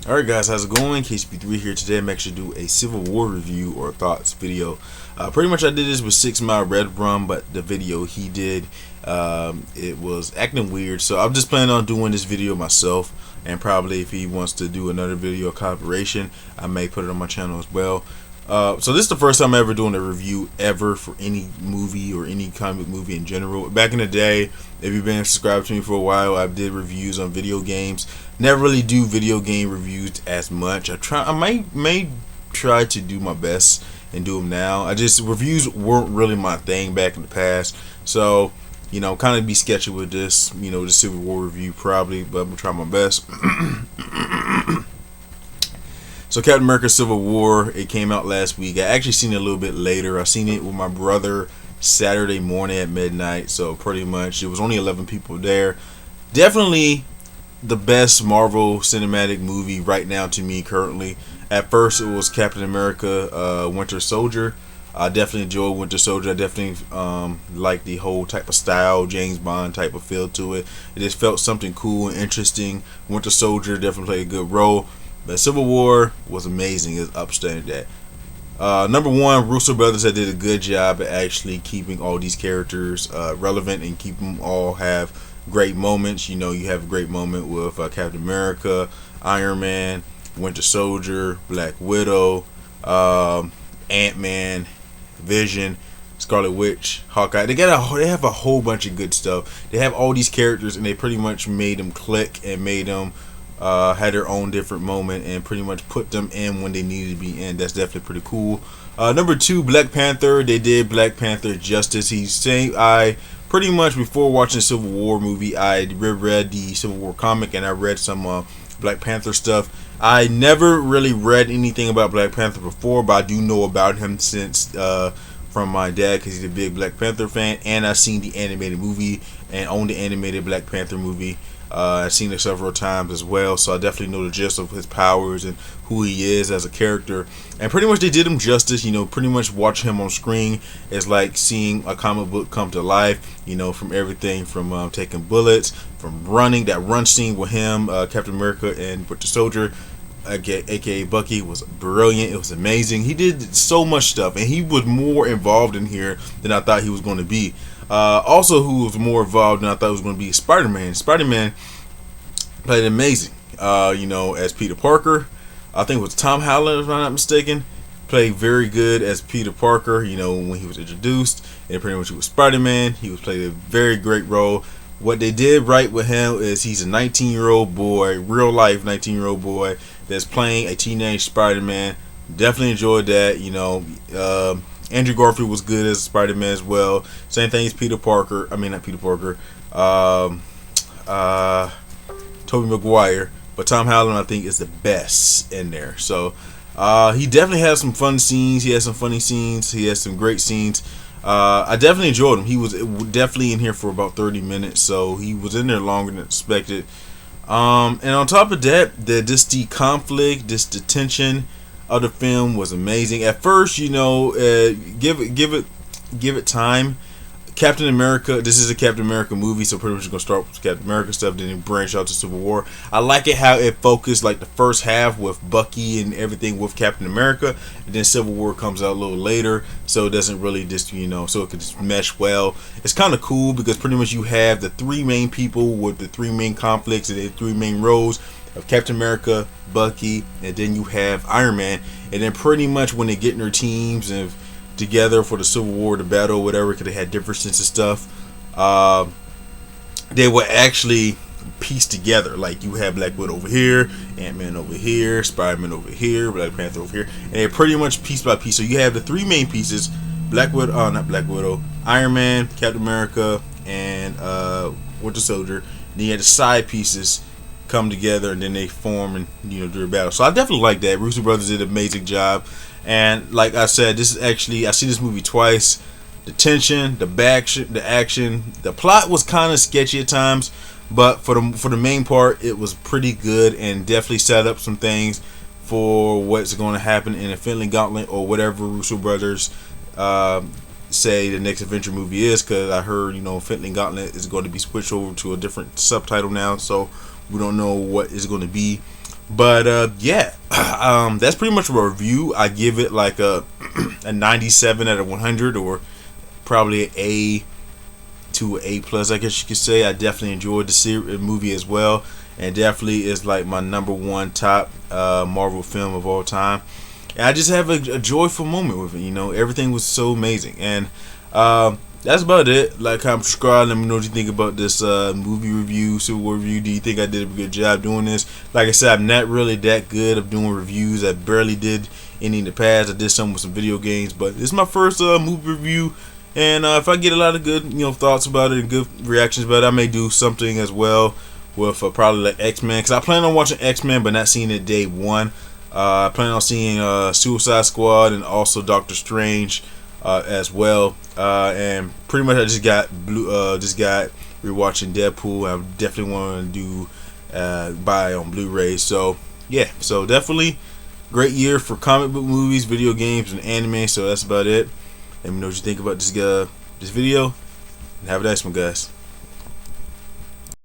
Alright guys, how's it going? KCP3 here. Today I'm actually do a Civil War review or thoughts video. Pretty much I did this with 6 Mile Red Rum, but the video he did, it was acting weird. So I'm just planning on doing this video myself, and probably if he wants to do another video collaboration, I may put it on my channel as well. So this is the first time I'm ever doing a review ever for any movie or any comic movie in general. Back in the day, if you've been subscribed to me for a while, I did reviews on video games. Never really do video game reviews as much. I may try to do my best and do them now. Reviews weren't really my thing back in the past. So, kind of be sketchy with this, the Civil War review probably, but I'm gonna try my best. So Captain America Civil War, it came out last week. I actually seen it a little bit later. I seen it with my brother Saturday morning at midnight. So pretty much it was only 11 people there. Definitely the best Marvel cinematic movie right now to me currently. At first it was Captain America Winter Soldier. I definitely enjoyed Winter Soldier. I definitely like the whole type of style, James Bond type of feel to it. It just felt something cool and interesting. Winter Soldier definitely played a good role. But Civil War was amazing. It's upstanding that. Number one, Russo brothers that did a good job at actually keeping all these characters relevant and keep them all have great moments. You have a great moment with Captain America, Iron Man, Winter Soldier, Black Widow, Ant-Man, Vision, Scarlet Witch, Hawkeye. They have a whole bunch of good stuff. They have all these characters and they pretty much made them click and made them had their own different moment and pretty much put them in when they needed to be in. That's definitely pretty cool. Number two, Black Panther. They did Black Panther justice. He's saying I pretty much before watching the Civil War movie, I read the Civil War comic and I read some Black Panther stuff. I never really read anything about Black Panther before, but I do know about him since from my dad because he's a big Black Panther fan, and I've seen the animated movie and own the animated Black Panther movie. I've seen it several times as well, so I definitely know the gist of his powers and who he is as a character. And pretty much they did him justice. Pretty much watching him on screen is like seeing a comic book come to life. From everything from taking bullets, from running. That run scene with him, Captain America and Winter Soldier, aka Bucky, was brilliant. It was amazing. He did so much stuff, and he was more involved in here than I thought he was going to be. Also, who was more involved than I thought it was going to be Spider-Man. Spider-Man played amazing. As Peter Parker. I think it was Tom Holland, if I'm not mistaken. Played very good as Peter Parker, when he was introduced. And pretty much he was Spider-Man. He was played a very great role. What they did right with him is he's a 19-year-old boy, real life 19-year-old boy that's playing a teenage Spider-Man. Definitely enjoyed that, Andrew Garfield was good as Spider-Man as well. Same thing as Peter Parker. I mean, not Peter Parker. Tobey Maguire. But Tom Holland, I think, is the best in there. So, he definitely has some fun scenes. He has some funny scenes. He has some great scenes. I definitely enjoyed him. He was definitely in here for about 30 minutes. So, he was in there longer than expected. And on top of that, the conflict, the tension of the film was amazing. At first, give it time. Captain America. This is a Captain America movie, so pretty much gonna start with Captain America stuff, then branch out to Civil War. I like it how it focused like the first half with Bucky and everything with Captain America, and then Civil War comes out a little later, so it doesn't really just so it could just mesh well. It's kind of cool because pretty much you have the three main people with the three main conflicts and the three main roles of Captain America, Bucky, and then you have Iron Man, and then pretty much when they get in their teams and together for the Civil War, the battle, whatever, because they had differences and stuff, they would actually piece together. Like you have Black Widow over here, Ant-Man over here, Spider-Man over here, Black Panther over here, and they pretty much piece by piece. So you have the three main pieces: not Black Widow, Iron Man, Captain America, and Winter Soldier. Then you had the side pieces come together and then they form and do a battle. So I definitely like that. Russo brothers did an amazing job. And like I said, this is actually, I see this movie twice. The tension, the action, the plot was kind of sketchy at times, but for the main part, it was pretty good and definitely set up some things for what's going to happen in Infinity Gauntlet or whatever Russo brothers say the next adventure movie is. Because I heard Infinity Gauntlet is going to be switched over to a different subtitle now, so we don't know what is going to be. But yeah, that's pretty much a review. I give it like a 97 out of 100, or probably an A to an A plus, I guess you could say. I definitely enjoyed the movie as well, and definitely is like my number one top Marvel film of all time. And I just have a joyful moment with it. You know, everything was so amazing, and that's about it. Like, comment, subscribe. Let me know what you think about this movie review, Civil War review. Do you think I did a good job doing this? Like I said, I'm not really that good of doing reviews. I barely did any in the past. I did some with some video games, but this is my first movie review. And if I get a lot of good, thoughts about it and good reactions about it, I may do something as well with probably like X-Men, because I plan on watching X-Men but not seeing it day one. I plan on seeing Suicide Squad and also Doctor Strange as well. And pretty much I just got rewatching Deadpool. I definitely want to do buy on Blu-ray. So yeah, so definitely great year for comic book movies, video games, and anime. So that's about it. Let me know what you think about this video, and have a nice one, guys.